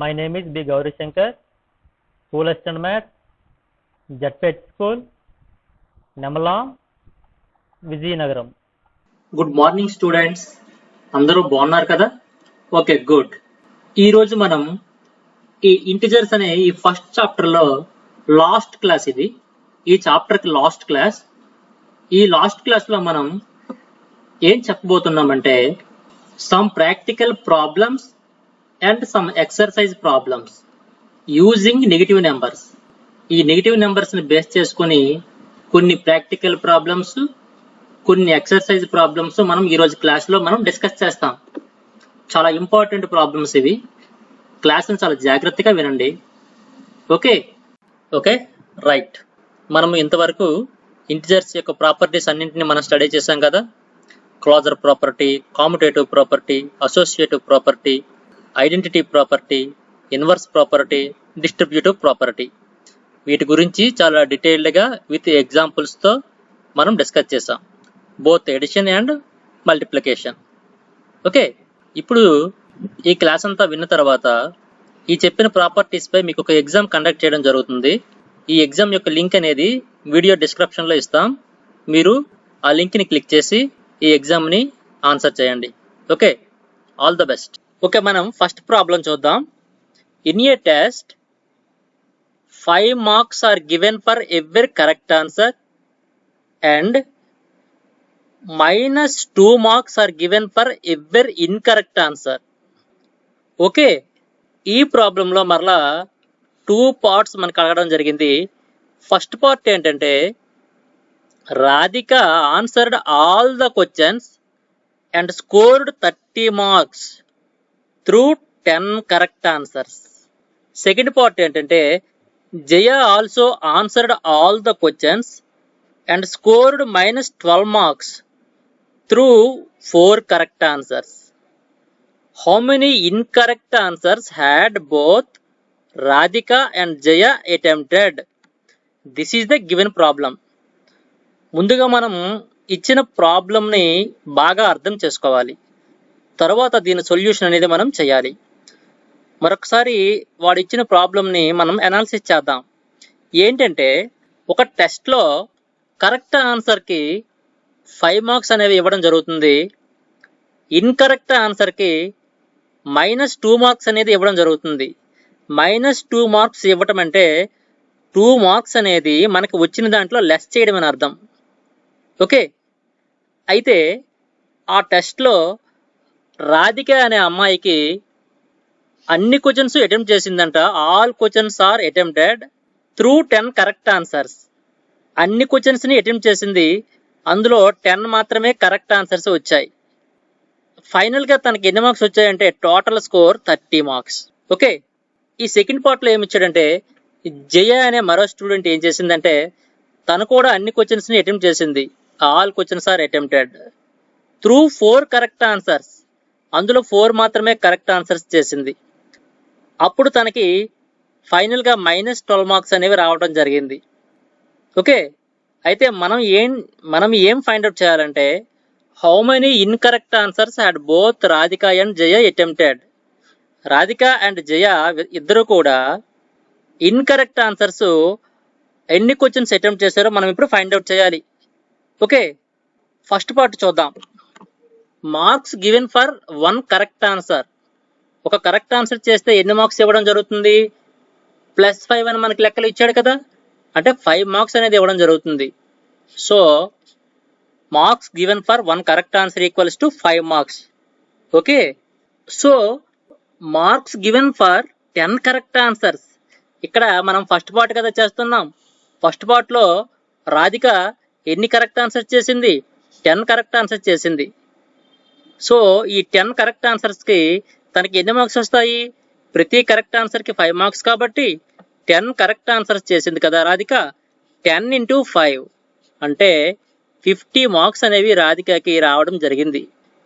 My name is B. Gauri Shankar, School Assistant Math, Jatpet School, Namalam, Vizianagaram. Good morning students, అందరూ బాగున్నారు కదా? Okay, good. ఈ రోజు మనం ఈ ఇంటిజర్స్ అనే ఈ ఫస్ట్ చాప్టర్ లో లాస్ట్ క్లాస్ ఇది. ఈ చాప్టర్ కి లాస్ట్ క్లాస్. ఈ లాస్ట్ క్లాస్ లో మనం ఏం చెప్పబోతున్నామంటే some practical problems and some exercise problems using negative numbers. ఈ నెగిటివ్ నెంబర్స్ ని బేస్ చేసుకొని కొన్ని ప్రాక్టికల్ ప్రాబ్లమ్స్, కొన్ని ఎక్సర్సైజ్ ప్రాబ్లమ్స్ మనం ఈ రోజు క్లాస్ లో మనం డిస్కస్ చేస్తాం. చాలా ఇంపార్టెంట్ ప్రాబ్లమ్స్ ఇవి. క్లాస్ ని చాలా జాగ్రత్తగా వినండి. Okay okay right. మనం ఇంతవరకు ఇంటిజర్స్ యొక్క ప్రాపర్టీస్ అన్నింటినీ మనం స్టడీ చేసాం కదా. Closure property, commutative property, associative property, identity property, inverse property, distributive property. వీటి గురించి చాలా డీటెయిల్డ్ గా విత్ ఎగ్జాంపుల్స్ తో మనం డిస్కస్ చేసాం. Both addition and multiplication. Okay, ఇప్పుడు ఈ క్లాస్ అంతా విన్న తర్వాత ఈ చెప్పిన ప్రాపర్టీస్ పై మీకు ఒక ఎగ్జామ్ కండక్ట్ చేయడం జరుగుతుంది. ఈ ఎగ్జామ్ యొక్క లింక్ అనేది వీడియో డిస్క్రిప్షన్ లో ఇస్తాం. మీరు ఆ లింక్ ని క్లిక్ చేసి ఈ ఎగ్జామ్ ని ఆన్సర్ చేయండి. Okay, all the best. Okay, మనం ఫస్ట్ ప్రాబ్లం చూద్దాం. In a test 5 marks are given for every correct answer and -2 marks are given for every incorrect answer. Okay, ఈ ప్రాబ్లంలో మరలా 2 పార్ట్స్ మనకు అడగడం జరిగింది. ఫస్ట్ పార్ట్ ఏంటంటే Radhika answered all the questions and scored 30 marks through 10 correct answers. Second part ఏంటంటే Jaya also answered all the questions and scored -12 marks through 4 correct answers. How many incorrect answers had both Radhika and Jaya attempted? This is the given problem. ముందుగా మనం ఇచ్చిన ప్రాబ్లంని బాగా అర్థం చేసుకోవాలి. తర్వాత దీని solution అనేది మనం చేయాలి. మరొకసారి వాడు ఇచ్చిన ప్రాబ్లంని మనం అనాలిసిస్ చేద్దాం. ఏంటంటే ఒక టెస్ట్లో కరెక్ట్ ఆన్సర్కి 5 marks అనేవి ఇవ్వడం జరుగుతుంది. ఇన్కరెక్ట్ ఆన్సర్కి -2 marks అనేది ఇవ్వడం జరుగుతుంది. -2 marks ఇవ్వటం అంటే 2 marks అనేది మనకు వచ్చిన దాంట్లో లెస్ చేయడం అని అర్థం. ఓకే, అయితే ఆ టెస్ట్లో రాధిక అనే అమ్మాయికి అన్ని క్వశ్చన్స్ అటెంప్ట్ చేసిందంట. All questions are attempted through 10 correct answers. అన్ని క్వశ్చన్స్ ని అటెంప్ట్ చేసింది, అందులో 10 మాత్రమే కరెక్ట్ ఆన్సర్స్ వచ్చాయి. ఫైనల్ గా తనకి ఎన్ని మార్క్స్ వచ్చాయంటే టోటల్ స్కోర్ 30 marks. ఓకే, ఈ సెకండ్ పార్ట్ లో ఏమి ఇచ్చాడంటే జయ అనే మరో స్టూడెంట్ ఏం చేసిందంటే తను కూడా అన్ని క్వశ్చన్స్ ని అటెంప్ట్ చేసింది. All questions are attempted through 4 correct answers. అందులో 4 మాత్రమే కరెక్ట్ ఆన్సర్స్ చేసింది. అప్పుడు తనకి ఫైనల్ గా -12 marks అనేవి రావడం జరిగింది. ఓకే, అయితే మనం ఏం ఫైండ్ అవుట్ చేయాలంటే how many incorrect answers had both Radhika and Jaya attempted? Radhika and Jaya ఇద్దరు కూడా ఇన్కరెక్ట్ ఆన్సర్స్ ఎన్ని క్వశ్చన్స్ అటెంప్ట్ చేశారో మనం ఇప్పుడు ఫైండ్ అవుట్ చేయాలి. ఓకే, ఫస్ట్ పార్ట్ చూద్దాం. Marks given for 1 correct answer. ఒక కరెక్ట్ ఆన్సర్ చేస్తే ఎన్ని మార్క్స్ ఇవ్వడం జరుగుతుంది? +5 అని మనకి లెక్కలు ఇచ్చాడు కదా, అంటే 5 marks అనేది ఇవ్వడం జరుగుతుంది. So marks given for 1 correct answer equals to 5 marks. Okay, so marks given for 10 correct answers. ఇక్కడ మనం ఫస్ట్ పార్ట్ కదా చేస్తున్నాం. ఫస్ట్ పార్ట్ లో రాధిక ఎన్ని కరెక్ట్ ఆన్సర్స్ చేసింది? 10 కరెక్ట్ ఆన్సర్స్ చేసింది. సో ఈ 10 కరెక్ట్ ఆన్సర్స్ కి తనకి ఎన్ని మార్క్స్ వస్తాయి? ప్రతి కరెక్ట్ ఆన్సర్ కి 5 marks కాబట్టి 10 కరెక్ట్ ఆన్సర్స్ చేసింది కదా రాధిక. 10 × 5 అంటే 50 marks అనేవి రాధికకి రావడం జరిగింది.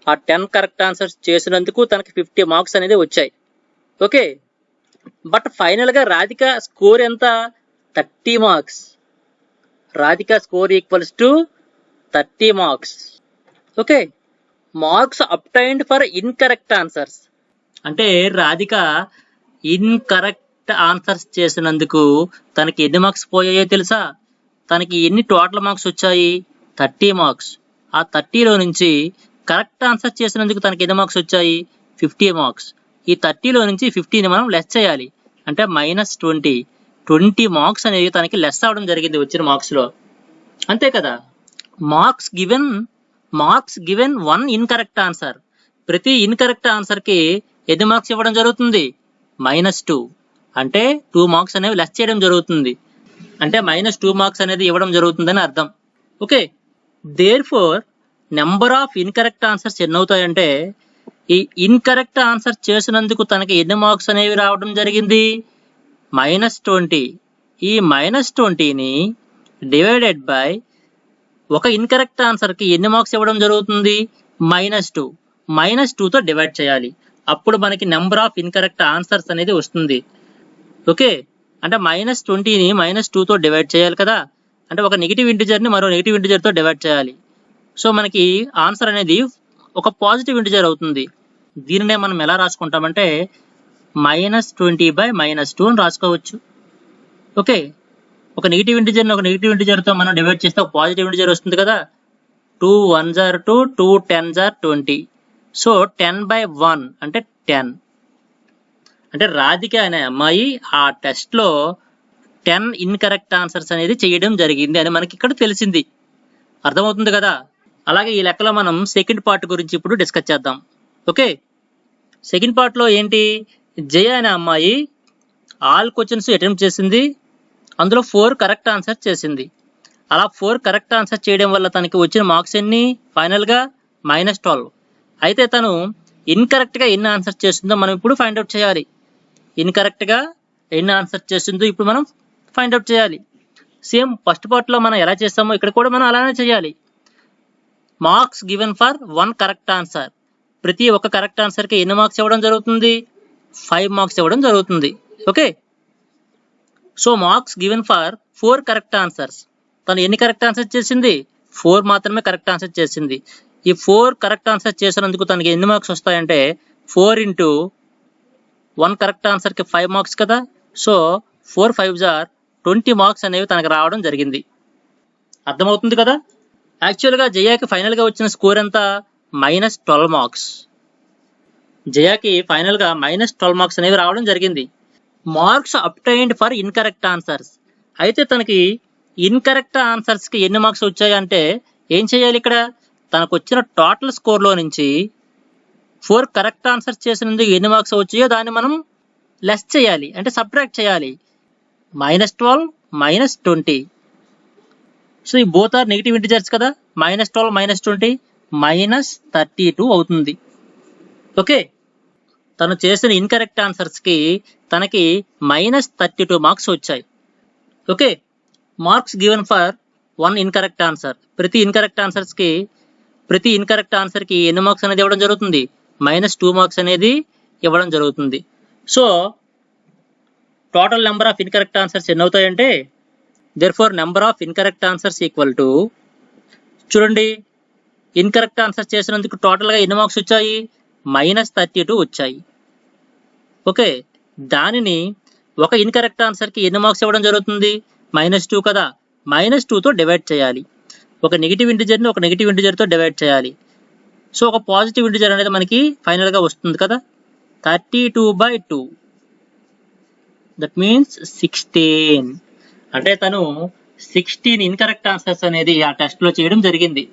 ఆ 10 కరెక్ట్ ఆన్సర్స్ చేసినందుకు తనకి 50 marks అనేది వచ్చాయి. ఓకే, బట్ ఫైనల్ గా రాధిక స్కోర్ ఎంత? 30 marks. Radhika score equals to 30 marks. Okay, marks obtained for incorrect answers అంటే రాధిక ఇన్కరెక్ట్ ఆన్సర్స్ చేసినందుకు తనకి ఎన్ని మార్క్స్ పోయాయో తెలుసా? తనకి ఎన్ని టోటల్ మార్క్స్ వచ్చాయి? 30 మార్క్స్. ఆ 30లో నుంచి కరెక్ట్ ఆన్సర్ చేసినందుకు తనకి ఎన్ని మార్క్స్ వచ్చాయి? 50 మార్క్స్. ఈ 30లో నుంచి 50ని మనం లెస్ చేయాలి, అంటే -20 మార్క్స్ అనేవి తనకి లెస్ అవడం జరిగింది వచ్చిన మార్క్స్ లో. అంతే కదా. Marks given 1 incorrect answer. ప్రతి ఇన్కరెక్ట్ ఆన్సర్ కి ఎన్ని మార్క్స్ ఇవ్వడం జరుగుతుంది? -2. అంటే 2 మార్క్స్ అనేవి లెస్ చేయడం జరుగుతుంది, అంటే -2 మార్క్స్ అనేది ఇవ్వడం జరుగుతుందని అర్థం. Okay, therefore number of incorrect answers ఎన్ని అవుతాయంటే, ఈ ఇన్కరెక్ట్ ఆన్సర్ చేసినందుకు తనకి ఎన్ని మార్క్స్ అనేవి రావడం జరిగింది? -20. ఈ -20ని డివైడెడ్ బై ఒక ఇన్కరెక్ట్ ఆన్సర్ కి ఎన్ని మార్క్స్ ఇవ్వడం జరుగుతుంది? -2. -2తో డివైడ్ చేయాలి, అప్పుడు మనకి నెంబర్ ఆఫ్ ఇన్కరెక్ట్ ఆన్సర్స్ అనేది వస్తుంది. ఓకే, అంటే -20ని -2తో డివైడ్ చేయాలి కదా, అంటే ఒక నెగిటివ్ ఇంటిజర్ ని మరో నెగిటివ్ ఇంటిజర్ తో డివైడ్ చేయాలి. సో మనకి ఆన్సర్ అనేది ఒక పాజిటివ్ ఇంటిజర్ అవుతుంది. దీనినే మనం ఎలా రాసుకుంటామంటే -20/-2 అని రాసుకోవచ్చు. ఓకే, ఒక నెగిటివ్ ఇంటిజర్ ని ఒక నెగిటివ్ ఇంటిజర్ తో మనం డివైడ్ చేస్తే ఒక పాజిటివ్ ఇంటిజర్ వస్తుంది కదా. 2 1s are 2, 2 10s are 20. So 10/1 అంటే 10. అంటే రాధిక అనే అమ్మాయి ఆ టెస్ట్ లో 10 ఇన్కరెక్ట్ ఆన్సర్స్ అనేది చేయడం జరిగింది అని మనకి ఇక్కడ తెలిసింది. అర్థమవుతుంది కదా. అలాగే ఈ లెక్కలో మనం సెకండ్ పార్ట్ గురించి ఇప్పుడు డిస్కస్ చేద్దాం. ఓకే, సెకండ్ పార్ట్ లో ఏంటి? జయ అనే అమ్మాయి ఆల్ క్వశ్చన్స్ అటెంప్ట్ చేసింది, అందులో 4 కరెక్ట్ ఆన్సర్ చేసింది. అలా 4 కరెక్ట్ ఆన్సర్ చేయడం వల్ల తనకి వచ్చిన మార్క్స్ ఎన్ని? ఫైనల్ గా -12. అయితే తను ఇన్కరెక్ట్ గా ఎన్ని ఆన్సర్ చేసిందో మనం ఇప్పుడు ఫైండ్ అవుట్ చేయాలి. ఇన్కరెక్ట్ గా ఎన్ని ఆన్సర్ చేసిందో ఇప్పుడు మనం ఫైండ్ అవుట్ చేయాలి. సేమ్ ఫస్ట్ పార్ట్ లో మనం ఎలా చేస్తామో ఇక్కడ కూడా మనం అలానే చేయాలి. Marks given for 1 correct answer. ప్రతి ఒక్క కరెక్ట్ ఆన్సర్ కి ఎన్ని మార్క్స్ ఇవ్వడం జరుగుతుంది? 5 మార్క్స్ ఇవ్వడం జరుగుతుంది. Okay, so marks given for 4 correct answers. తను ఎన్ని కరెక్ట్ ఆన్సర్ చేసింది? 4 మాత్రమే కరెక్ట్ ఆన్సర్ చేసింది. ఈ 4 కరెక్ట్ ఆన్సర్ చేసినందుకు తనకి ఎన్ని మార్క్స్ వస్తాయంటే 4 into 1 కరెక్ట్ ఆన్సర్ కి 5 మార్క్స్ కదా. సో 4 5s are 20 మార్క్స్ అనేవి తనకు రావడం జరిగింది. అర్థమవుతుంది కదా. యాక్చువల్ గా జయాకి ఫైనల్ గా వచ్చిన స్కోర్ ఎంత? -12 మార్క్స్. జయాకి ఫైనల్ గా -12 మార్క్స్ అనేవి రావడం జరిగింది. Marks obtained for incorrect answers. అయితే తనకి ఇన్కరెక్ట్ ఆన్సర్స్ కి ఎన్ని మార్క్స్ వచ్చాయంటే ఏం చేయాలి? ఇక్కడ తనకు వచ్చిన టోటల్ స్కోర్ లో నుంచి 4 కరెక్ట్ ఆన్సర్స్ చేసినందుకు ఎన్ని మార్క్స్ వచ్చాయో దాన్ని మనం లెస్ చేయాలి, అంటే సబ్ట్రాక్ట్ చేయాలి. -12 -20. సో ఈ బోత్ ఆర్ నెగిటివ్ ఇంటిజర్స్ కదా. -12 -20 -32 అవుతుంది. ఓకే, తను చేసిన ఇన్కరెక్ట్ ఆన్సర్స్ కి తనకి -32 మార్క్స్ వచ్చాయి. Okay, marks given for 1 incorrect answer. ప్రతి ఇన్కరెక్ట్ ఆన్సర్ కి ఎన్ని మార్క్స్ అనేది ఇవ్వడం జరుగుతుంది? -2 మార్క్స్ అనేది ఇవ్వడం జరుగుతుంది. So total number of incorrect answers ఎన్ని అవుతాయంటే, therefore number of incorrect answers equal to, చూడండి ఇన్కరెక్ట్ ఆన్సర్ చేసినందుకు టోటల్ గా ఎన్ని మార్క్స్ వచ్చాయి? -32 వచ్చాయి. ఓకే, దానిని ఒక ఇన్కరెక్ట్ ఆన్సర్ కి ఎన్ని మార్క్స్ ఇవ్వడం జరుగుతుంది? -2 కదా. -2తో డివైడ్ చేయాలి. ఒక నెగిటివ్ ఇంటిజర్ ని ఒక నెగిటివ్ ఇంటిజర్ తో డివైడ్ చేయాలి. సో ఒక పాజిటివ్ ఇంటిజర్ అనేది మనకి ఫైనల్ గా వస్తుంది కదా. 32/2, దట్ మీన్స్ 16. అంటే తను 16 ఇన్కరెక్ట్ ఆన్సర్స్ అనేది ఆ టెస్ట్ లో చేయడం జరిగింది.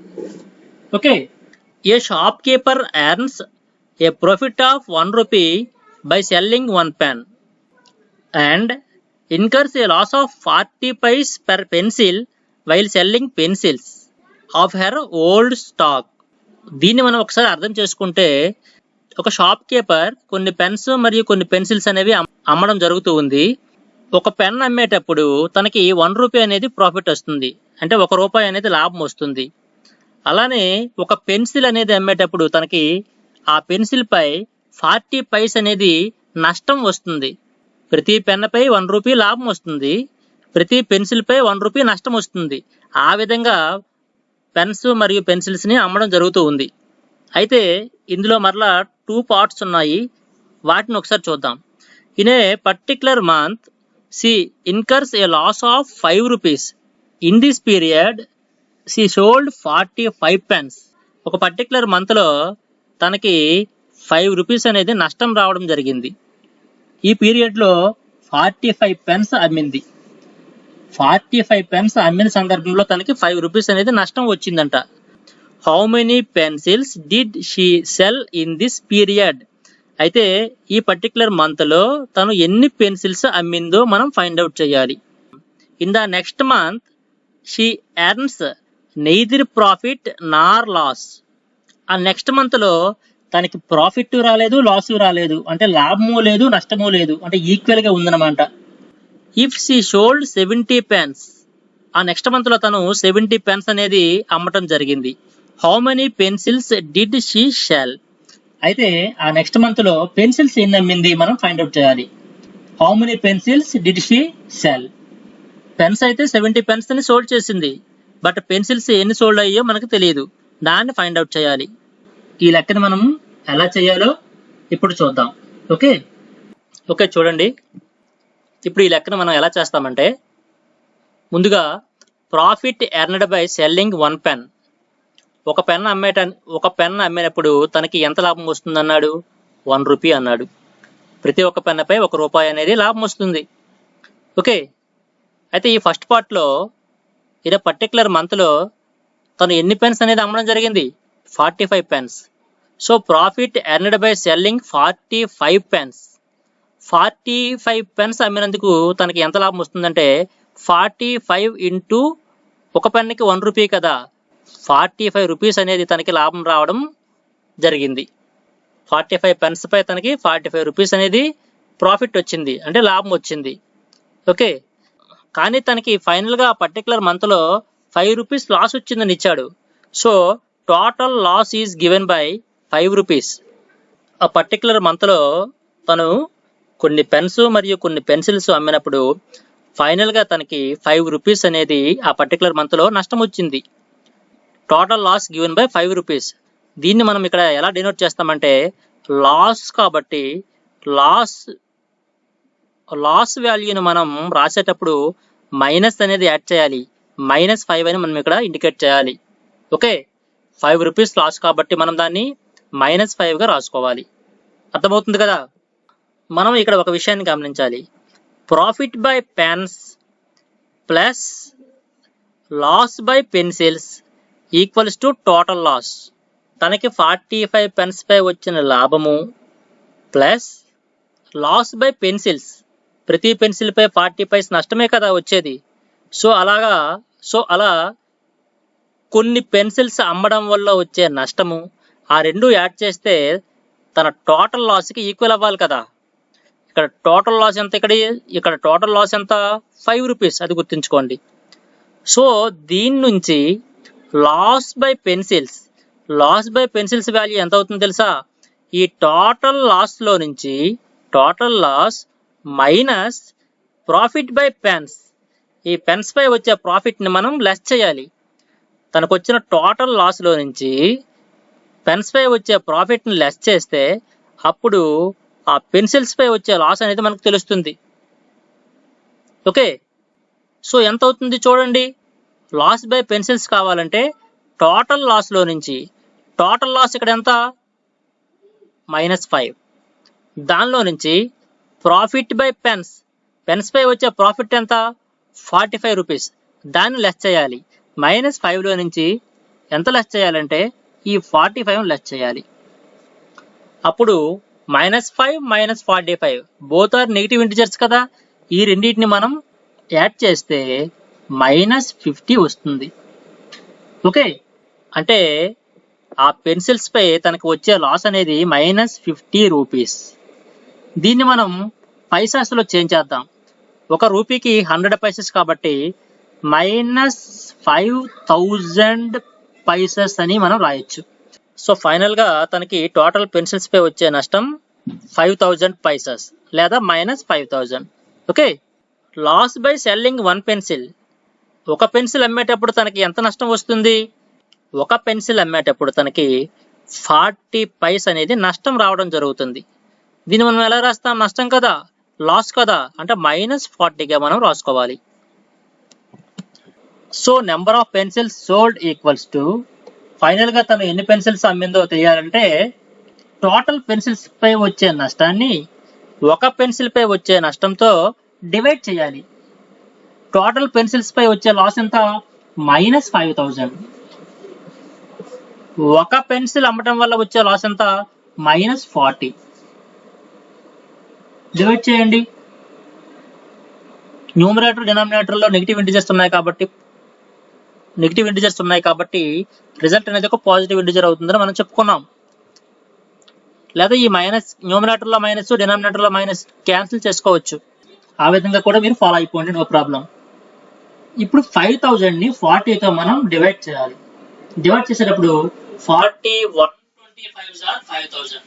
Okay, A shop keeper earns a profit of 1 rupee by selling 1 pen and incurs a loss of 40 paise per pencil while selling pencils of her old stock. దీన్ని మనం ఒకసారి అర్థం చేసుకుంటే, ఒక షాప్ కీపర్ కొన్ని పెన్స్ మరియు కొన్ని పెన్సిల్స్ అనేవి అమ్మడం జరుగుతూ ఉంది. ఒక పెన్ అమ్మేటప్పుడు తనకి 1 రూపీ అనేది ప్రాఫిట్ వస్తుంది, అంటే 1 రూపాయి అనేది లాభం వస్తుంది. అలానే ఒక పెన్సిల్ అనేది అమ్మేటప్పుడు తనకి ఆ పెన్సిల్ పై 40 పైస్ అనేది నష్టం వస్తుంది. ప్రతి పెన్ పై 1 రూపీ లాభం వస్తుంది, ప్రతి పెన్సిల్ పై 1 రూపీ నష్టం వస్తుంది. ఆ విధంగా పెన్స్ మరియు పెన్సిల్స్ ని అమ్మడం జరుగుతూ ఉంది. అయితే ఇందులో మరలా 2 పార్ట్స్ ఉన్నాయి, వాటిని ఒకసారి చూద్దాం. In a particular month, she incurs a loss of 5 rupees. In this period, she sold 45 pence. ఒక పర్టికులర్ మంత్లో తనకి 5 రూపీస్ అనేది నష్టం రావడం జరిగింది. ఈ పీరియడ్లో 45 పెన్స్ అమ్మింది. 45 పెన్స్ అమ్మిన సందర్భంలో తనకి 5 రూపీస్ అనేది నష్టం వచ్చిందంట. How many pencils did she cell in this period? అయితే ఈ పర్టికులర్ మంత్లో తను ఎన్ని పెన్సిల్స్ అమ్మిందో మనం ఫైండ్ అవుట్ చేయాలి. In the next month she earns neither profit nor loss. ఆ నెక్స్ట్ మంత్లో తనకి ప్రాఫిట్ రాలేదు, లాస్ రాలేదు, అంటే లాభము లేదు, నష్టము లేదు, అంటే ఈక్వల్గా ఉందన్నమాట. ఇఫ్ షీ షోల్డ్ 70 పెన్స్, ఆ నెక్స్ట్ మంత్లో తను 70 పెన్స్ అనేది అమ్మటం జరిగింది. How many pencils did she sell? అయితే ఆ నెక్స్ట్ మంత్లో పెన్సిల్స్ ఎన్ని అమ్మింది మనం ఫైండ్ అవుట్ చేయాలి. How many pencils did she sell? Pens అయితే 70 పెన్స్ అని సోల్డ్ చేసింది, బట్ పెన్సిల్స్ ఎన్ని సోల్డ్ అయ్యో మనకు తెలియదు. దాన్ని ఫైండ్ అవుట్ చేయాలి. ఈ లెక్కను మనం ఎలా చేయాలో ఇప్పుడు చూద్దాం. ఓకే చూడండి, ఇప్పుడు ఈ లెక్కను మనం ఎలా చేస్తామంటే, ముందుగా profit earned by selling 1 pen. ఒక పెన్ అమ్మినప్పుడు తనకి ఎంత లాభం వస్తుంది అన్నాడు? 1 రూపీ అన్నాడు. ప్రతి ఒక్క పెన్నపై 1 రూపాయి అనేది లాభం వస్తుంది. ఓకే, అయితే ఈ ఫస్ట్ పార్ట్లో ఇదే పర్టికులర్ మంత్లో తను ఎన్ని పెన్స్ అనేది అమ్మడం జరిగింది? 45 pence. So profit earned by selling 45 pence. 45 pence అమ్మినందుకు తనకి ఎంత లాభం వస్తుందంటే 45 ఇంటూ ఒక పెన్నుకి 1 రూపీ కదా, 45 రూపీస్ అనేది తనకి లాభం రావడం జరిగింది. 45 పెన్స్ పై తనకి 45 రూపీస్ అనేది ప్రాఫిట్ వచ్చింది, అంటే లాభం వచ్చింది. ఓకే, కానీ తనకి ఫైనల్గా పర్టికులర్ మంత్లో 5 రూపీస్ లాస్ వచ్చిందని ఇచ్చాడు. So total loss is given by 5 rupees. ఆ పర్టికులర్ మంత్లో తను కొన్ని పెన్స్ మరియు కొన్ని పెన్సిల్స్ అమ్మినప్పుడు ఫైనల్గా తనకి 5 రూపీస్ అనేది ఆ పర్టికులర్ మంత్లో నష్టం వచ్చింది. Total loss given by 5 rupees. దీన్ని మనం ఇక్కడ ఎలా డినోట్ చేస్తామంటే, లాస్ కాబట్టి లాస్ వాల్యూని మనం రాసేటప్పుడు మైనస్ అనేది యాడ్ చేయాలి. -5 అని మనం ఇక్కడ ఇండికేట్ చేయాలి. ఓకే, 5 రూపీస్ లాస్ కాబట్టి మనం దాన్ని -5గా రాసుకోవాలి. అర్థమవుతుంది కదా? మనం ఇక్కడ ఒక విషయాన్ని గమనించాలి. Profit by pens plus loss by pencils equals to total loss. తనకి 45 పెన్స్ పై వచ్చిన లాభము ప్లస్ లాస్ బై పెన్సిల్స్, ప్రతి పెన్సిల్ పై 40 పైస్ నష్టమే కదా వచ్చేది. సో అలా కొన్ని పెన్సిల్స్ అమ్మడం వల్ల వచ్చే నష్టము, ఆ రెండు యాడ్ చేస్తే తన టోటల్ లాస్కి ఈక్వల్ అవ్వాలి కదా. ఇక్కడ టోటల్ లాస్ ఎంత? ఇక్కడ టోటల్ లాస్ ఎంత? 5 రూపీస్, అది గుర్తుంచుకోండి. సో దీని నుంచి లాస్ బై పెన్సిల్స్ వాల్యూ ఎంత అవుతుందో తెలుసా? ఈ టోటల్ లాస్లో నుంచి total loss minus profit by pens, ఈ పెన్స్ పై వచ్చే ప్రాఫిట్ని మనం లెస్ చేయాలి. తనకు వచ్చిన టోటల్ లాస్లో నుంచి పెన్స్ పై వచ్చే ప్రాఫిట్ని లెస్ చేస్తే అప్పుడు ఆ పెన్సిల్స్ పై వచ్చే లాస్ అనేది మనకు తెలుస్తుంది. ఓకే, సో ఎంత అవుతుంది చూడండి. లాస్ బై పెన్సిల్స్ కావాలంటే టోటల్ లాస్లో నుంచి టోటల్ లాస్ ఇక్కడ ఎంత? -5. దానిలో నుంచి ప్రాఫిట్ బై పెన్స్ పై వచ్చే ప్రాఫిట్ ఎంత? 45 రూపీస్. దాన్ని లెస్ చేయాలి. -5లో నుంచి ఎంత లెస్ చేయాలంటే ఈ 45 లెస్ చేయాలి. అప్పుడు -5 - 45 బోత్ ఆర్ నెగిటివ్ ఇంటిజర్స్ కదా. ఈ రెండింటిని మనం యాడ్ చేస్తే -50 వస్తుంది. ఓకే, అంటే ఆ పెన్సిల్స్ పై తనకు వచ్చే లాస్ అనేది -50 రూపీస్. దీన్ని మనం పైసాస్లో చేంజ్ చేద్దాం. 1 రూపీకి 100 పైసెస్ కాబట్టి -5000 పైసెస్ అని మనం రాయొచ్చు. సో ఫైనల్గా తనకి టోటల్ పెన్సిల్స్ పై వచ్చే నష్టం 5000 పైసెస్ లేదా -5000. Okay, loss by selling 1 pencil. ఒక పెన్సిల్ అమ్మేటప్పుడు తనకి ఎంత నష్టం వస్తుంది? ఒక పెన్సిల్ అమ్మేటప్పుడు తనకి 40 పైస్ అనేది నష్టం రావడం జరుగుతుంది. దీన్ని మనం ఎలా రాస్తాం? నష్టం కదా, లాస్ కదా, అంటే -40గా మనం రాసుకోవాలి. So number of pencils sold equals to, final గా తను ఎన్ని పెన్సిల్స్ అమ్మిందో తెలియాలంటే టోటల్ పెన్సిల్స్ పై వచ్చే నష్టాన్ని ఒక పెన్సిల్ పై వచ్చే నష్టంతో డివైడ్ చేయాలి. టోటల్ పెన్సిల్స్ పై వచ్చే లాస్ ఎంత? -5000. ఒక పెన్సిల్ అమ్మటం వల్ల వచ్చే లాస్ ఎంత? -40. డివైడ్ చేయండి. న్యూమరేటర్ డినామినేటర్ లో నెగిటివ్ ఇంటిజర్స్ ఉన్నాయి కాబట్టి రిజల్ట్ అనేది ఒక పాజిటివ్ ఇంటిజర్ అవుతుందని మనం చెప్పుకున్నాం. లేదా ఈ మైనస్, న్యూమరేటర్ లో మైనస్, డినామినేటర్ లో మైనస్ క్యాన్సిల్ చేసుకోవచ్చు. ఆ విధంగా కూడా మీరు ఫాలో అయిపోండి, నో ప్రాబ్లం. ఇప్పుడు 5000 ని 40తో మనం డివైడ్ చేయాలి. డివైడ్ చేసేటప్పుడు 40 125 ఆర్ 5000.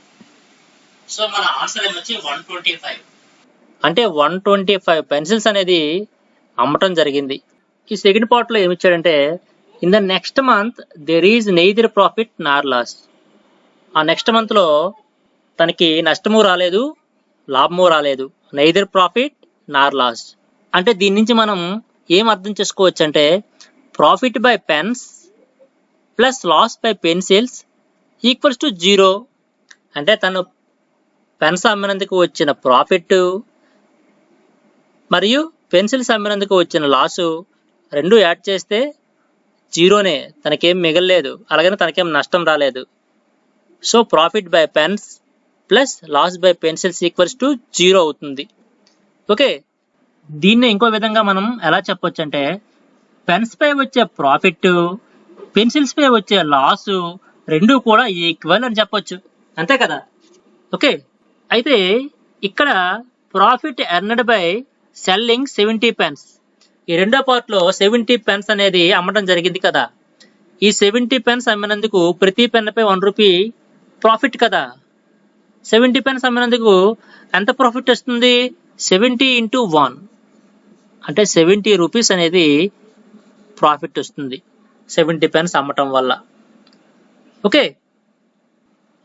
సో మన ఆన్సర్ ఏమొచ్చి 125. అంటే 125 పెన్సిల్స్ అనేది అమ్మటం జరిగింది. ఈ సెకండ్ పార్ట్ లో ఏమి ఇచ్చాడంటే, in the next month there is neither profit nor loss. ఆ నెక్స్ట్ మంత్ లో తనకి నష్టము రాలేదు, లాభము రాలేదు. నెయిదర్ ప్రాఫిట్ నార్ లాస్ అంటే దీని నుంచి మనం ఏం అర్థం చేసుకోవచ్చు అంటే, profit by pens plus loss by pencils equals to 0. అంటే తను పెన్స్ అమ్మినందుకు వచ్చిన ప్రాఫిట్ మరియు పెన్సిల్స్ అమ్మినందుకు వచ్చిన లాసు రెండు యాడ్ చేస్తే 0నే, తనకేం మిగలలేదు, అలాగని తనకేం నష్టం రాలేదు. So profit by pens plus loss by pencils equals to 0 అవుతుంది. ఓకే, దీన్ని ఇంకో విధంగా మనం ఎలా చెప్పొచ్చు అంటే, పెన్స్ పై వచ్చే ప్రాఫిట్, పెన్సిల్స్ పై వచ్చే లాస్ రెండు కూడా ఈక్వల్ అని చెప్పొచ్చు, అంతే కదా. ఓకే, అయితే ఇక్కడ profit earned by selling 70 pens, ఈ రెండో పార్ట్ లో 70 పెన్స్ అనేది అమ్మడం జరిగింది కదా. ఈ 70 పెన్స్ అమ్మినందుకు ప్రతి పెన్ పై 1 రూపీ ప్రాఫిట్ కదా. 70 పెన్స్ అమ్మినందుకు ఎంత ప్రాఫిట్ వస్తుంది? 70 × 1 అంటే 70 రూపీస్ అనేది ప్రాఫిట్ వస్తుంది 70 పెన్స్ అమ్మటం వల్ల. Okay,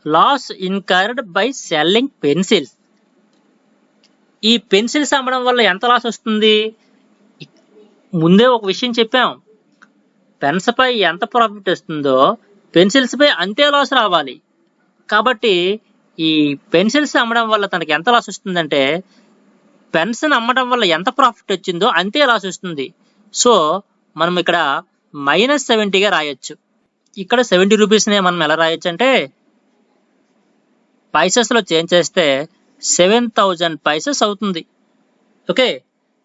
loss incurred by selling pencils, ఈ పెన్సిల్స్ అమ్మడం వల్ల ఎంత లాస్ వస్తుంది? ముందే ఒక విషయం చెప్పాం, పెన్స్ పై ఎంత ప్రాఫిట్ వస్తుందో పెన్సిల్స్ పై అంతే లాస్ రావాలి. కాబట్టి ఈ పెన్సిల్స్ అమ్మడం వల్ల తనకి ఎంత లాస్ వస్తుందంటే, పెన్స్ అమ్మడం వల్ల ఎంత ప్రాఫిట్ వచ్చిందో అంతే లాస్ వస్తుంది. సో మనం ఇక్కడ -70గా రాయొచ్చు. ఇక్కడ 70 రూపీస్నే మనం ఎలా రాయొచ్చు అంటే, పైసెస్ లో చేంజ్ చేస్తే 7000 పైసెస్ అవుతుంది. ఓకే,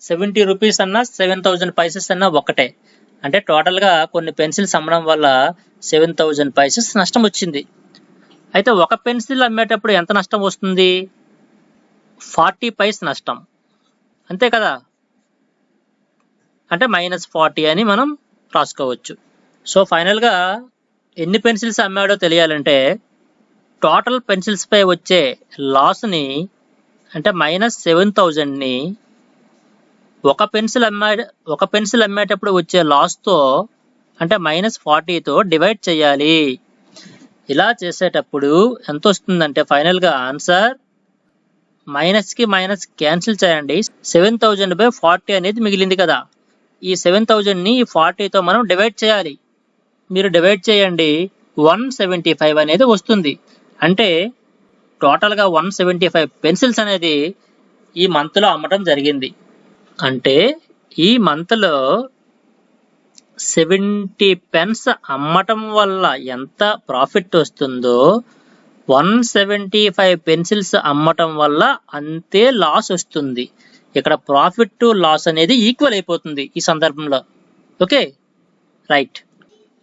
70 రూపీస్ అన్నా 7000 పైసెస్ అన్నా ఒకటే. అంటే టోటల్ గా కొన్ని పెన్సిల్స్ అమ్మడం వల్ల 7000 పైసెస్ నష్టం వచ్చింది. అయితే ఒక పెన్సిల్ అమ్మేటప్పుడు ఎంత నష్టం వస్తుంది? 40 పైస్ నష్టం, అంతే కదా. అంటే -40 అని మనం రాసుకోవచ్చు. సో ఫైనల్ గా ఎన్ని పెన్సిల్స్ అమ్మాడో తెలియాలంటే, టోటల్ పెన్సిల్స్ పై వచ్చే లాస్ ని అంటే -7000 ని ఒక పెన్సిల్ అమ్మేటప్పుడు వచ్చే లాస్ తో అంటే -40తో డివైడ్ చేయాలి. ఇలా చేసేటప్పుడు ఎంత వస్తుందంటే, ఫైనల్ గా ఆన్సర్ మైనస్ కి మైనస్ క్యాన్సిల్ చేయండి. 7000/40 అనేది మిగిలింది కదా. ఈ 7000 ని 40తో మనం డివైడ్ చేయాలి. మీరు డివైడ్ చేయండి, 175 అనేది వస్తుంది. అంటే టోటల్ గా 175 పెన్సిల్స్ అనేది ఈ మంత్ లో అమ్మటం జరిగింది. అంటే ఈ మంత్ లో 70 పెన్స్ అమ్మటం వల్ల ఎంత ప్రాఫిట్ వస్తుందో 175 పెన్సిల్స్ అమ్మటం వల్ల అంతే లాస్ వస్తుంది. ఇక్కడ ప్రాఫిట్ టు లాస్ అనేది ఈక్వల్ అయిపోతుంది ఈ సందర్భంలో. ఓకే రైట్,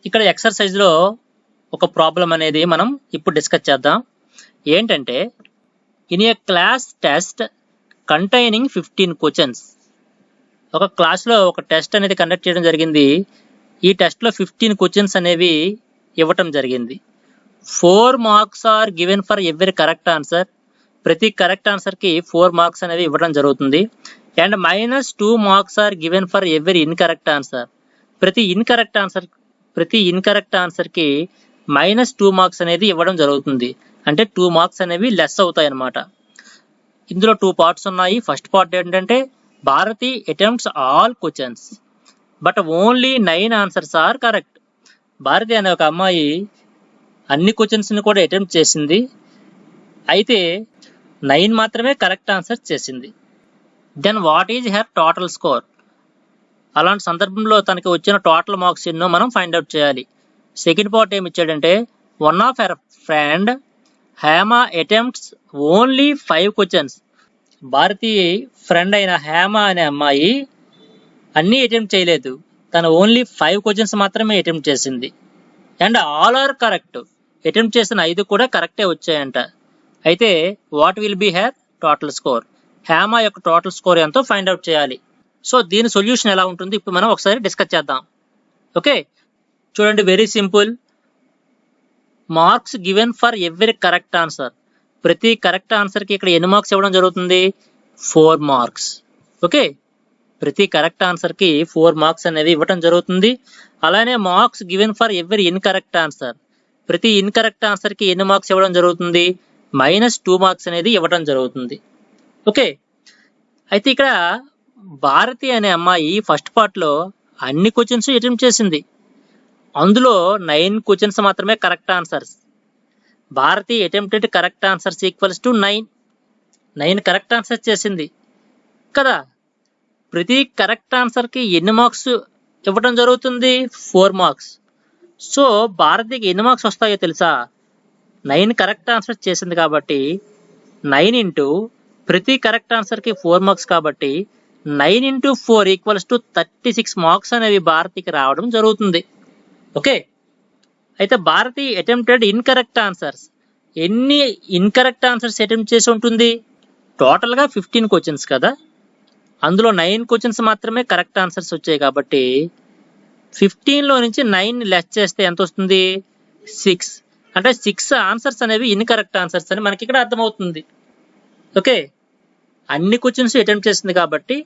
ఇక్కడ ఎక్సర్సైజ్ లో ఒక ప్రాబ్లం అనేది మనం ఇప్పుడు డిస్కస్ చేద్దాం. ఏంటంటే, in a class test containing 15 questions, ఒక క్లాస్ లో ఒక టెస్ట్ అనేది కండక్ట్ చేయడం జరిగింది. ఈ టెస్ట్ లో 15 క్వశ్చన్స్ అనేవి ఇవ్వటం జరిగింది. 4 marks are given for every correct answer, ప్రతి కరెక్ట్ ఆన్సర్ కి 4 మార్క్స్ అనేవి ఇవ్వడం జరుగుతుంది. And -2 marks are given for every incorrect answer, ప్రతి ఇన్కరెక్ట్ ఆన్సర్ కి -2 మార్క్స్ అనేది ఇవ్వడం జరుగుతుంది. అంటే 2 మార్క్స్ అనేవి లెస్ అవుతాయి అన్నమాట. ఇందులో 2 పార్ట్స్ ఉన్నాయి. ఫస్ట్ పార్ట్ ఏంటంటే Bharati attempts all questions but only 9 answers are correct. Bharati అనే ఒక అమ్మాయి అన్ని క్వశ్చన్స్ని కూడా అటెంప్ట్ చేసింది, అయితే 9 మాత్రమే కరెక్ట్ ఆన్సర్ చేసింది. Then what is her total score? అలాంటి సందర్భంలో తనకి వచ్చిన టోటల్ మార్క్స్ ఎన్నో మనం ఫైండ్ అవుట్ చేయాలి. సెకండ్ పార్ట్ ఏమి ఇచ్చాడంటే one of her friend Hema attempts only 5 questions. Bharati friend అయిన హేమ అనే అమ్మాయి అన్నీ అటెంప్ట్ చేయలేదు, తను ఓన్లీ 5 క్వశ్చన్స్ మాత్రమే అటెంప్ట్ చేసింది. And all are correct, attempt చేసిన 5 కూడా కరెక్టే వచ్చాయంట. అయితే what will be her total score? Hema యొక్క టోటల్ స్కోర్ ఎంతో ఫైండ్ అవుట్ చేయాలి. సో దీని సొల్యూషన్ ఎలా ఉంటుంది ఇప్పుడు మనం ఒకసారి డిస్కస్ చేద్దాం. ఓకే, చూడండి, very simple. Marks given for every correct answer. ప్రతి కరెక్ట్ ఆన్సర్కి ఇక్కడ ఎన్ని మార్క్స్ ఇవ్వడం జరుగుతుంది? 4 మార్క్స్. ఓకే, ప్రతి కరెక్ట్ ఆన్సర్కి 4 మార్క్స్ అనేవి ఇవ్వడం జరుగుతుంది. అలానే marks given for every incorrect answer. ప్రతి ఇన్కరెక్ట్ ఆన్సర్కి ఎన్ని మార్క్స్ ఇవ్వడం జరుగుతుంది? -2 మార్క్స్ అనేది ఇవ్వడం జరుగుతుంది. ఓకే, అయితే ఇక్కడ భారతి అనే అమ్మాయి ఫస్ట్ పార్ట్లో అన్ని క్వశ్చన్స్ అటెంప్ట్ చేసింది, అందులో 9 క్వశ్చన్స్ మాత్రమే correct answers. Bharati attempted correct answers equals to 9 correct answers చేసింది కదా. ప్రతి కరెక్ట్ ఆన్సర్కి ఎన్ని మార్క్స్ ఇవ్వడం జరుగుతుంది? 4 మార్క్స్. సో భారతికి ఎన్ని మార్క్స్ వస్తాయో తెలుసా? 9 కరెక్ట్ ఆన్సర్స్ చేసింది కాబట్టి 9 ఇంటూ ప్రతి కరెక్ట్ ఆన్సర్కి 4 మార్క్స్ కాబట్టి 9 ఇంటూ 4 ఈక్వల్స్ టు 36 మార్క్స్ అనేవి భారతికి రావడం జరుగుతుంది. ఓకే, అయితే భారతి అటెంప్టెడ్ ఇన్కరెక్ట్ ఆన్సర్స్. ఎన్ని ఇన్కరెక్ట్ ఆన్సర్స్ అటెంప్ట్ చేసి ఉంటుంది? టోటల్గా 15 క్వశ్చన్స్ కదా, అందులో 9 క్వశ్చన్స్ మాత్రమే కరెక్ట్ ఆన్సర్స్ వచ్చాయి కాబట్టి 15లో నుంచి 9 లెస్ చేస్తే ఎంత వస్తుంది? 6. అంటే 6 ఆన్సర్స్ అనేవి ఇన్కరెక్ట్ ఆన్సర్స్ అని మనకి ఇక్కడ అర్థమవుతుంది. ఓకే, అన్ని క్వశ్చన్స్ అటెంప్ట్ చేసింది కాబట్టి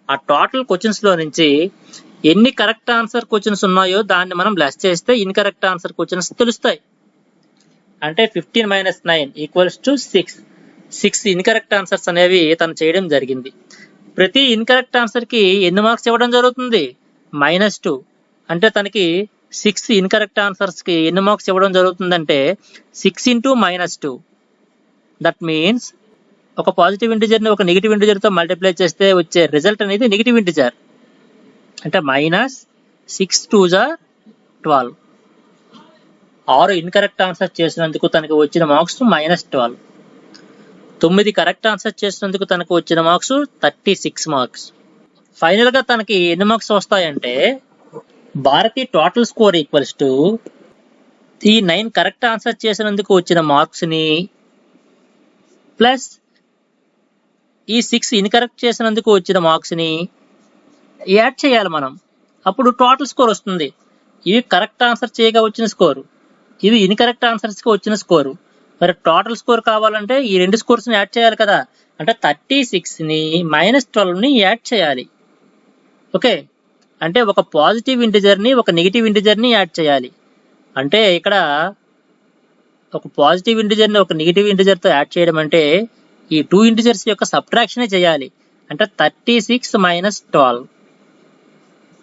ఆ టోటల్ క్వశ్చన్స్లో నుంచి ఎన్ని కరెక్ట్ ఆన్సర్ క్వశ్చన్స్ ఉన్నాయో దాన్ని మనం లెస్ చేస్తే ఇన్కరెక్ట్ ఆన్సర్ క్వశ్చన్స్ తెలుస్తాయి. అంటే 15 - 9 ఈక్వల్స్ టు 6. 6 ఇన్కరెక్ట్ ఆన్సర్స్ అనేవి తను చేయడం జరిగింది. ప్రతి ఇన్కరెక్ట్ ఆన్సర్కి ఎన్ని మార్క్స్ ఇవ్వడం జరుగుతుంది? -2. అంటే తనకి 6 ఇన్కరెక్ట్ ఆన్సర్స్కి ఎన్ని మార్క్స్ ఇవ్వడం జరుగుతుందంటే 6 ఇంటూ -2. దట్ మీన్స్ ఒక పాజిటివ్ ఇంటిజర్ని ఒక నెగిటివ్ ఇంటిజర్తో మల్టిప్లై చేస్తే వచ్చే రిజల్ట్ అనేది నెగిటివ్ ఇంటిజర్. అంటే -6 × 2 = 12. 6 ఇన్కరెక్ట్ ఆన్సర్ చేసినందుకు తనకు వచ్చిన మార్క్స్ -12. 9 కరెక్ట్ ఆన్సర్ చేసినందుకు తనకు వచ్చిన మార్క్స్ 36 మార్క్స్. ఫైనల్గా తనకి ఎన్ని మార్క్స్ వస్తాయంటే Bharati total score equals to ఈ 9 కరెక్ట్ ఆన్సర్ చేసినందుకు వచ్చిన మార్క్స్ని ప్లస్ ఈ 6 ఇన్కరెక్ట్ చేసినందుకు వచ్చిన మార్క్స్ని యాడ్ చేయాలి మనం. అప్పుడు టోటల్ స్కోర్ వస్తుంది. ఇవి కరెక్ట్ ఆన్సర్ చేయగా వచ్చిన స్కోరు, ఇవి ఇన్కరెక్ట్ ఆన్సర్స్కి వచ్చిన స్కోరు. మరి టోటల్ స్కోర్ కావాలంటే ఈ 2 స్కోర్స్ని యాడ్ చేయాలి కదా. అంటే 36ని -12ని యాడ్ చేయాలి. ఓకే, అంటే ఒక పాజిటివ్ ఇంటిజర్ని ఒక నెగిటివ్ ఇంటిజర్ని యాడ్ చేయాలి. అంటే ఇక్కడ ఒక పాజిటివ్ ఇంటిజర్ని ఒక నెగిటివ్ ఇంటిజర్తో యాడ్ చేయడం అంటే ఈ 2 ఇంటిజర్స్ యొక్క సబ్ట్రాక్షనే చేయాలి. అంటే 36 - 12,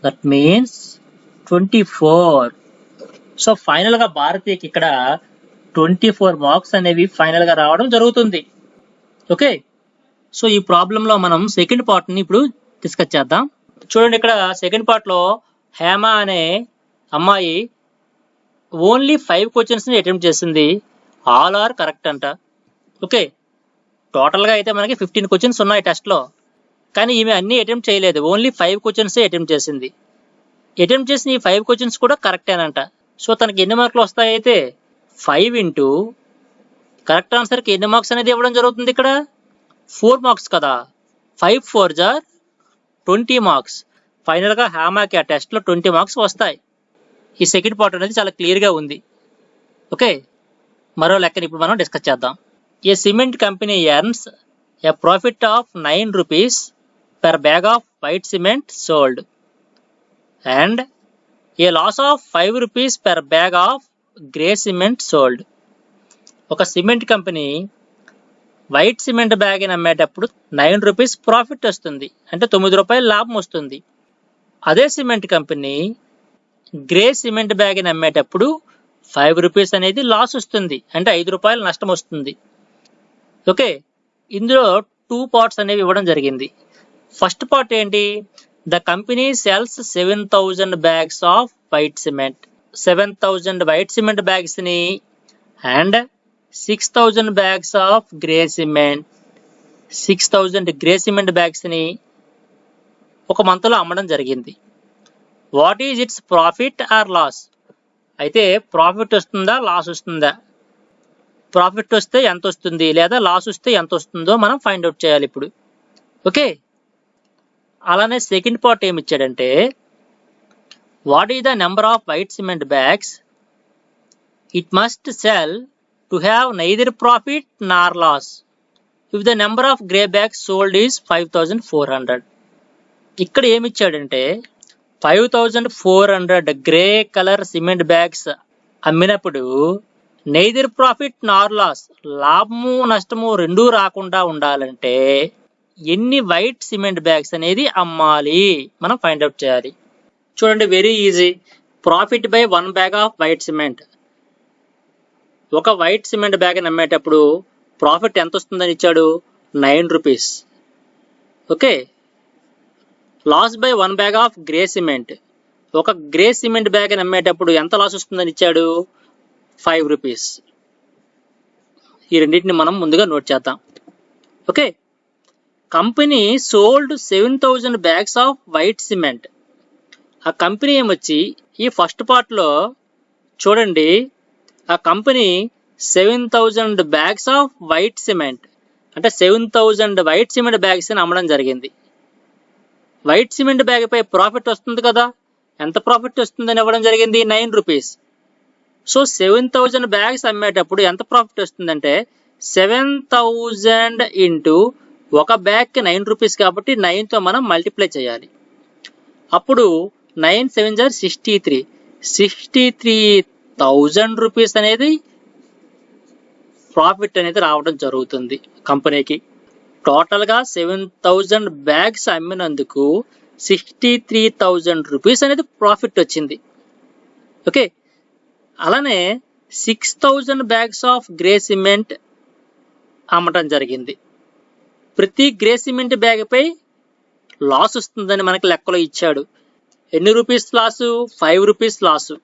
దట్ మీన్స్ 24. సో ఫైనల్గా భారతికి ఇక్కడ 24 మార్క్స్ అనేవి ఫైనల్గా రావడం జరుగుతుంది. ఓకే, సో ఈ ప్రాబ్లంలో మనం సెకండ్ పార్ట్ని ఇప్పుడు డిస్కస్ చేద్దాం. చూడండి, ఇక్కడ సెకండ్ పార్ట్లో హేమ అనే అమ్మాయి ఓన్లీ 5 క్వశ్చన్స్ని అటెంప్ట్ చేసింది, ఆల్ ఆర్ కరెక్ట్ అంట. ఓకే, టోటల్గా అయితే మనకి 15 క్వశ్చన్స్ ఉన్నాయి టెస్ట్లో, కానీ ఈమె అన్నీ అటెంప్ట్ చేయలేదు, ఓన్లీ 5 క్వశ్చన్సే అటెంప్ట్ చేసింది. అటెంప్ట్ చేసిన ఈ 5 క్వశ్చన్స్ కూడా కరెక్టేనంట. సో తనకి ఎన్ని మార్కులు వస్తాయైతే 5 ఇంటూ కరెక్ట్ ఆన్సర్కి ఎన్ని మార్క్స్ అనేది ఇవ్వడం జరుగుతుంది? ఇక్కడ 4 మార్క్స్ కదా. 5 × 4 = 20 మార్క్స్. ఫైనల్గా హేమకి ఆ టెస్ట్లో 20 మార్క్స్ వస్తాయి. ఈ సెకండ్ పార్ట్ అనేది చాలా క్లియర్గా ఉంది. ఓకే, మరో లెక్కని ఇప్పుడు మనం డిస్కస్ చేద్దాం. A cement company earns a profit of 9 rupees per bag of white cement sold and a loss of 5 rupees per bag of grey cement sold. ఒక cement company white cement bag అమ్మేటప్పుడు 9 rupees profit వస్తుంది, అంటే 9 రూపాయలు లాభం వస్తుంది. అదే cement company grey cement bag అమ్మేటప్పుడు 5 rupees అనేది లాస్ వస్తుంది, అంటే 5 రూపాయలు నష్టం వస్తుంది. ఓకే, ఇందులో 2 పార్ట్స్ అనేవి ఇవ్వడం జరిగింది. ఫస్ట్ పార్ట్ ఏంటి? The company sells 7,000 bags of white cement. 7,000 white cement bags ని and 6,000 bags of grey cement. 6,000 grey cement bags ని ఒక మంత్ లో అమ్మడం జరిగింది. What is its profit or loss? అయితే ప్రాఫిట్ వస్తుందా లాస్ వస్తుందా? ప్రాఫిట్ వస్తే ఎంత వస్తుంది లేదా లాస్ వస్తే ఎంత వస్తుందో మనం ఫైండ్ అవుట్ చేయాలి ఇప్పుడు. ఓకే, అలానే సెకండ్ పార్ట్ ఏమి ఇచ్చాడంటే what is the number of white cement bags it must sell to have neither profit nor loss if the number of grey bags sold is 5,400. ఇక్కడ ఏమి ఇచ్చాడంటే 5,400 గ్రే కలర్ సిమెంట్ బ్యాగ్స్ అమ్మినప్పుడు neither profit nor loss, లాభము నష్టము రెండూ రాకుండా ఉండాలంటే ఎన్ని వైట్ సిమెంట్ బ్యాగ్స్ అనేది అమ్మాలి మనం ఫైండ్ అవుట్ చేయాలి. చూడండి, very easy. Profit by 1 bag of white cement. ఒక వైట్ సిమెంట్ బ్యాగ్ అమ్మేటప్పుడు ప్రాఫిట్ ఎంత వస్తుందని ఇచ్చాడు? 9 rupees. Okay, loss by 1 bag of grey cement. ఒక గ్రే సిమెంట్ బ్యాగ్ అమ్మేటప్పుడు ఎంత లాస్ వస్తుందని ఇచ్చాడు? 5 రూపీస్. ఈ రెండింటిని మనం ముందుగా నోట్ చేద్దాం. Okay, company sold 7,000 bags of white cement. ఆ కంపెనీ ఏమొచ్చి ఈ ఫస్ట్ పార్ట్ లో చూడండి, ఆ company 7,000 bags of white cement అంటే 7,000 వైట్ సిమెంట్ బ్యాగ్స్ ని అమ్మడం జరిగింది. వైట్ సిమెంట్ బ్యాగ్ పై ప్రాఫిట్ వస్తుంది కదా, ఎంత ప్రాఫిట్ వస్తుందని ఇవ్వడం జరిగింది? 9 రూపీస్. సో 7,000 బ్యాగ్స్ అమ్మేటప్పుడు ఎంత ప్రాఫిట్ వస్తుందంటే 7,000 ఇంటూ ఒక బ్యాగ్ కి 9 రూపీస్ కాబట్టి 9 తో మనం మల్టిప్లై చేయాలి. అప్పుడు 9 7 63. 63,000 రూపీస్ అనేది ప్రాఫిట్ అనేది రావడం జరుగుతుంది కంపెనీకి. టోటల్ గా 7,000 బ్యాగ్స్ అమ్మినందుకు 63,000 రూపీస్ అనేది ప్రాఫిట్ వచ్చింది. ఓకే, అలానే 6,000 బ్యాగ్స్ ఆఫ్ గ్రే సిమెంట్ అమ్మటం జరిగింది. ప్రతి గ్రే సిమెంట్ బ్యాగ్ పై లాస్ వస్తుందని మనకి లెక్కలో ఇచ్చాడు. ఎన్ని rupees loss? 5 rupees loss.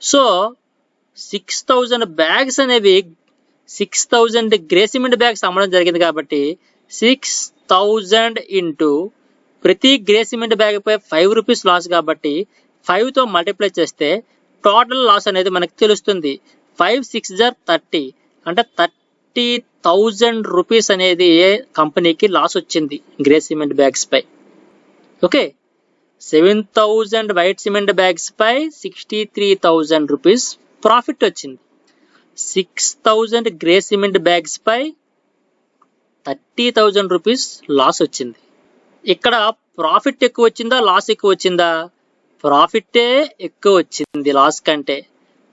So 6,000 bags అనేవి 6,000 గ్రే సిమెంట్ బ్యాగ్స్ అమ్మడం జరిగింది కాబట్టి 6,000 ఇంటూ ప్రతి గ్రే సిమెంట్ బ్యాగ్ పై 5 రూపీస్ లాస్ కాబట్టి 5 తో మల్టిప్లై చేస్తే టోటల్ లాస్ అనేది మనకు తెలుస్తుంది. 5 6 30 అంటే 30,000 రూపీస్ అనేది కంపెనీకి లాస్ వచ్చింది గ్రే సిమెంట్ బ్యాగ్స్ పై. ఓకే, 7,000 వైట్ సిమెంట్ బ్యాగ్స్ పై 63,000 రూపీస్ ప్రాఫిట్ వచ్చింది. 6,000 గ్రే సిమెంట్ బ్యాగ్స్ పై 30,000 రూపీస్ లాస్ వచ్చింది. ఇక్కడ ప్రాఫిట్ ఎక్కువ వచ్చిందా లాస్ ఎక్కువ వచ్చిందా? ప్రాఫిటే ఎక్కువ వచ్చింది లాస్ కంటే.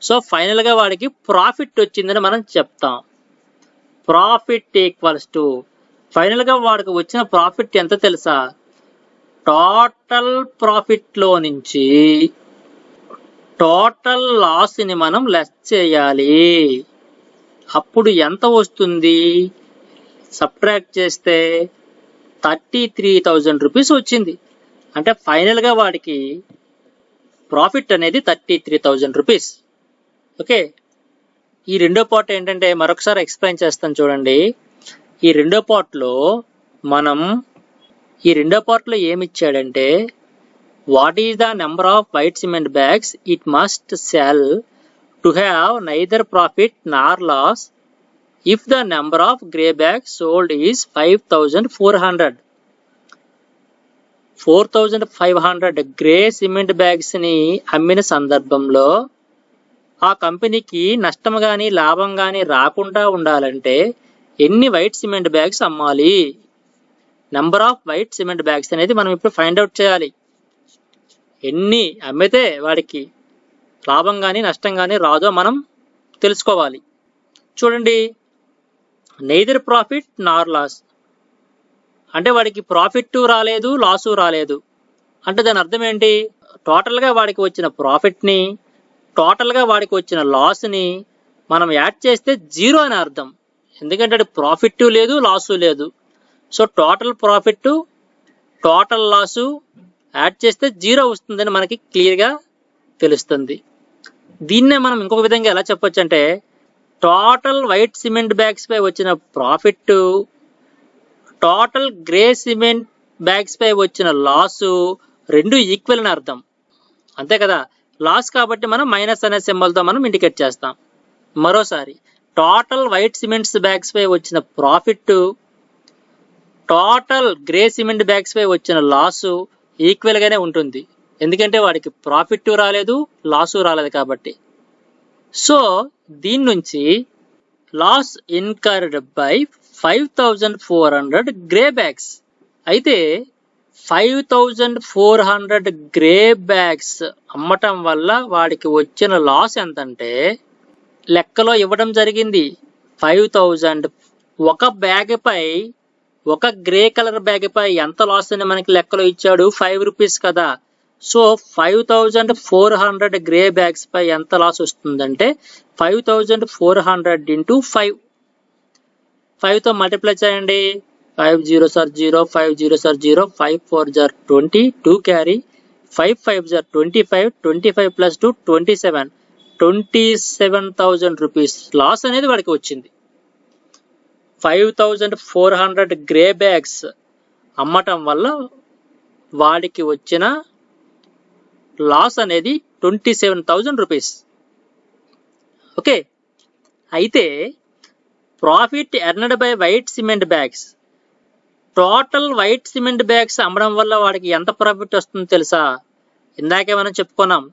సో ఫైనల్ గా వాడికి ప్రాఫిట్ వచ్చిందని మనం చెప్తాం. ప్రాఫిట్ ఈక్వల్స్ టు ఫైనల్ గా వాడికి వచ్చిన ప్రాఫిట్ ఎంత తెలుసా? టోటల్ ప్రాఫిట్ లో నుంచి టోటల్ లాస్ ని మనం లెస్ చేయాలి. అప్పుడు ఎంత వస్తుంది? సబ్ట్రాక్ట్ చేస్తే 33,000 రూపీస్ వచ్చింది. అంటే ఫైనల్ గా వాడికి ప్రాఫిట్ అనేది 33,000 రూపీస్. ఓకే, ఈ రెండో పార్ట్ ఏంటంటే మరొకసారి ఎక్స్ప్లెయిన్ చేస్తాను చూడండి. ఈ రెండో పార్ట్ లో ఏమి ఇచ్చాడంటే what is the number of white cement bags it must sell to have neither profit nor loss if the number of grey bags sold is 5,400. 4,500 grey cement bags ని అమ్మిన సందర్భంలో ఆ కంపెనీకి నష్టం గాని లాభం గాని రాకుండా ఉండాలంటే ఎన్ని వైట్ సిమెంట్ బ్యాగ్స్ అమ్మాలి? Number of white cement bags అనేది మనం ఇప్పుడు ఫైండ్ అవుట్ చేయాలి. ఎన్ని అమ్మితే వాడికి లాభం గాని నష్టం గాని రాదో మనం తెలుసుకోవాలి. చూడండి, నెయిదర్ ప్రాఫిట్ నార్ లాస్, అంటే వాడికి ప్రాఫిట్ రాలేదు, లాసు రాలేదు. అంటే దాని అర్థం ఏంటి? టోటల్గా వాడికి వచ్చిన ప్రాఫిట్ని, టోటల్గా వాడికి వచ్చిన లాస్ని మనం యాడ్ చేస్తే జీరో అని అర్థం. ఎందుకంటే అది ప్రాఫిట్ లేదు, లాసు లేదు. So total profit, total loss add చేస్తే జీరో వస్తుందని మనకి క్లియర్గా తెలుస్తుంది. దీన్నే మనం ఇంకొక విధంగా ఎలా చెప్పొచ్చు అంటే, టోటల్ వైట్ సిమెంట్ బ్యాగ్స్ పై వచ్చిన profit, total grey cement bags పై వచ్చిన లాసు రెండు ఈక్వల్ అని అర్థం. అంతే కదా, లాస్ కాబట్టి మనం మైనస్ అనే సింబల్తో మనం ఇండికేట్ చేస్తాం. మరోసారి, టోటల్ వైట్ సిమెంట్స్ బ్యాగ్స్ పై వచ్చిన profit, total grey cement bags పై వచ్చిన లాసు ఈక్వల్ గానే ఉంటుంది. ఎందుకంటే వాడికి ప్రాఫిట్ రాలేదు, లాసు రాలేదు కాబట్టి. సో దీని నుంచి loss incurred by 5400 grey bags. అయితే 5400 గ్రే బ్యాగ్స్ అమ్మటం వల్ల వాడికి వచ్చిన లాస్ ఎంతంటే, లెక్కలో ఇవ్వడం జరిగింది 5000. ఒక బ్యాగ్ పై, ఒక గ్రే కలర్ బ్యాగ్ పై ఎంత లాస్ అని మనకి లెక్కలో ఇచ్చాడు? 5 రూపీస్ కదా. సో 5400 గ్రే బ్యాగ్స్ పై ఎంత లాస్ వస్తుందంటే 5400 ఇంటూ 5. 5తో మల్టిప్లై చేయండి. 5 0s are 0, 5 0s are 0, 5 4s are 20, 2 carry, 5 5s are 25, 25 plus 2 27, 27,000 rupees loss అనేది వాడికి వచ్చింది. 5400 గ్రే బ్యాగ్స్ అమ్మటం వల్ల వాడికి వచ్చిన లాస్ అనేది 27,000 రూపీస్. ఓకే, అయితే profit earned by white cement bags, total white cement bags అమ్మడం వల్ల వాడికి ఎంత ప్రాఫిట్ వస్తుందో తెలుసా? ఇందాకే మనం చెప్పుకున్నాం,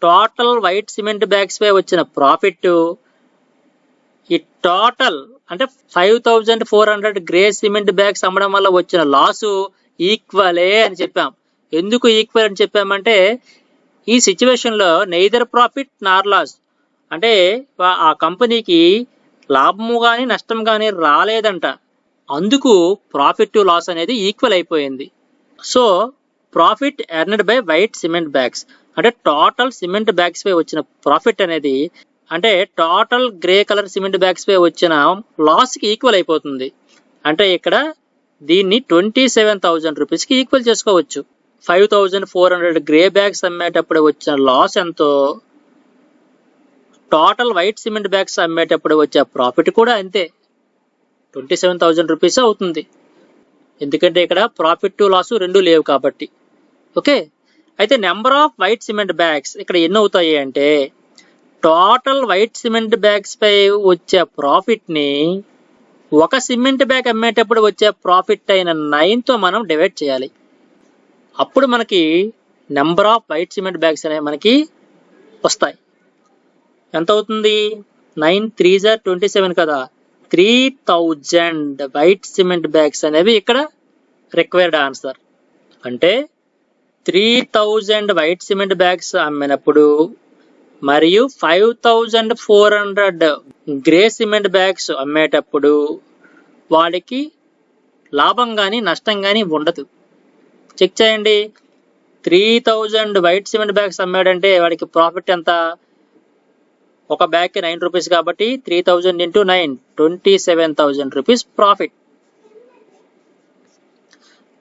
టోటల్ వైట్ సిమెంట్ బ్యాగ్స్ పై వచ్చిన ప్రాఫిట్, ఈ టోటల్ అంటే 5400 గ్రే సిమెంట్ బ్యాగ్స్ అమ్మడం వల్ల వచ్చిన లాసు ఈక్వలే అని చెప్పాం. ఎందుకు ఈక్వల్ అని చెప్పామంటే, ఈ సిచ్యువేషన్లో నెయిదర్ ప్రాఫిట్ నార్ లాస్, అంటే ఆ కంపెనీకి లాభము కానీ నష్టం కానీ రాలేదంట. అందుకు ప్రాఫిట్ టు లాస్ అనేది ఈక్వల్ అయిపోయింది. So profit earned by white cement bags అంటే టోటల్ సిమెంట్ బ్యాగ్స్ పై వచ్చిన ప్రాఫిట్ అనేది, అంటే total grey colour cement bags పై వచ్చిన లాస్ కి ఈక్వల్ అయిపోతుంది. అంటే ఇక్కడ దీన్ని 27,000 రూపీస్కి ఈక్వల్ చేసుకోవచ్చు. 5400 గ్రే బ్యాగ్స్ అమ్మేటప్పుడు వచ్చిన లాస్ ఎంతో, టోటల్ వైట్ సిమెంట్ బ్యాగ్స్ అమ్మేటప్పుడు వచ్చే ప్రాఫిట్ కూడా అంతే, 27,000 రూపీస్ అవుతుంది. ఎందుకంటే ఇక్కడ ప్రాఫిట్ టు లాస్ రెండు లేవు కాబట్టి. ఓకే, అయితే number of white cement bags ఇక్కడ ఎన్ని అవుతాయి అంటే, టోటల్ వైట్ సిమెంట్ బ్యాగ్స్ పై వచ్చే ప్రాఫిట్ ని ఒక సిమెంట్ బ్యాగ్ అమ్మేటప్పుడు వచ్చే ప్రాఫిట్ అయిన 9తో మనం డివైడ్ చేయాలి. అప్పుడు మనకి number of white cement bags అనేవి మనకి వస్తాయి. ఎంత అవుతుంది? 9 3s are 27 కదా. 3000 వైట్ సిమెంట్ బ్యాగ్స్ అనేవి ఇక్కడ రిక్వైర్డ్ ఆన్సర్. అంటే 3000 వైట్ సిమెంట్ బ్యాగ్స్ అమ్మినప్పుడు మరియు 5400 గ్రే సిమెంట్ బ్యాగ్స్ అమ్మేటప్పుడు వాడికి లాభం కానీ నష్టం కానీ ఉండదు. చెక్ చేయండి. 3000 వైట్ సిమెంట్ బ్యాగ్స్ అమ్మాడంటే వాడికి ప్రాఫిట్ ఎంత? ఒక బ్యాగ్కి 9 రూపీస్ కాబట్టి 3000 into 9 27,000 rupees profit.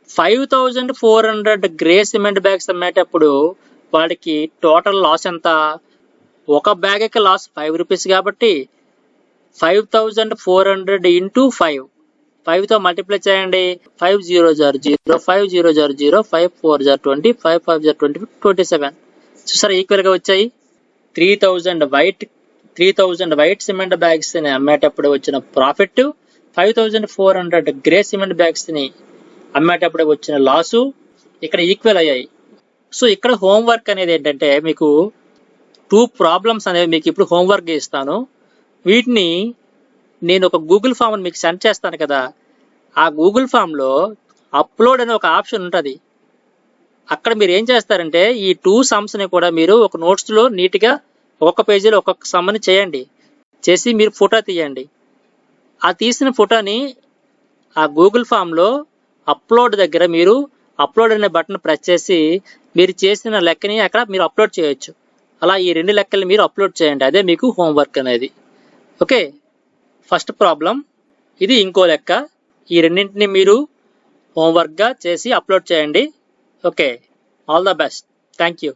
5400 grey cement bags అమ్మేటప్పుడు వాడికి టోటల్ లాస్ ఎంత? ఒక బ్యాగ్కి లాస్ 5 రూపీస్ కాబట్టి 5400 ఇంటూ 5, 5తో మల్టిప్లై చేయండి. 5 0s are 0, 5 0s are 0, 5 4s are 20, 5 5s are 20, 27. చూసారా ఈక్వల్గా వచ్చాయి. 3000 వైట్ సిమెంట్ బ్యాగ్స్ ని అమ్మేటప్పుడు వచ్చిన ప్రాఫిట్, 5400 గ్రే సిమెంట్ బ్యాగ్స్ ని అమ్మేటప్పుడు వచ్చిన లాసు ఇక్కడ ఈక్వల్ అయ్యాయి. సో ఇక్కడ హోంవర్క్ అనేది ఏంటంటే, మీకు 2 ప్రాబ్లమ్స్ అనేవి మీకు ఇప్పుడు హోంవర్క్ ఇస్తాను. వీటిని నేను ఒక గూగుల్ ఫామ్ మీకు సెండ్ చేస్తాను కదా, ఆ గూగుల్ ఫామ్లో అప్లోడ్ అనే ఒక ఆప్షన్ ఉంటుంది. అక్కడ మీరు ఏం చేస్తారంటే ఈ 2 సమ్స్ని కూడా మీరు ఒక నోట్స్లో నీట్గా ఒక్కొక్క పేజీలో ఒక్కొక్క సమ్ని చేయండి. చేసి మీరు ఫోటో తీయండి. ఆ తీసిన ఫోటోని ఆ గూగుల్ ఫామ్లో అప్లోడ్ దగ్గర మీరు అప్లోడ్ అనే బటన్ ప్రెస్ చేసి మీరు చేసిన లెక్కని అక్కడ మీరు అప్లోడ్ చేయొచ్చు. అలా ఈ 2 లెక్కలు మీరు అప్లోడ్ చేయండి. అదే మీకు హోంవర్క్ అనేది. ఓకే, ఫస్ట్ ప్రాబ్లం ఇది. ఇంకో లెక్క. ఈ రెండింటిని మీరు హోంవర్క్గా చేసి అప్లోడ్ చేయండి. Okay, all the best. Thank you.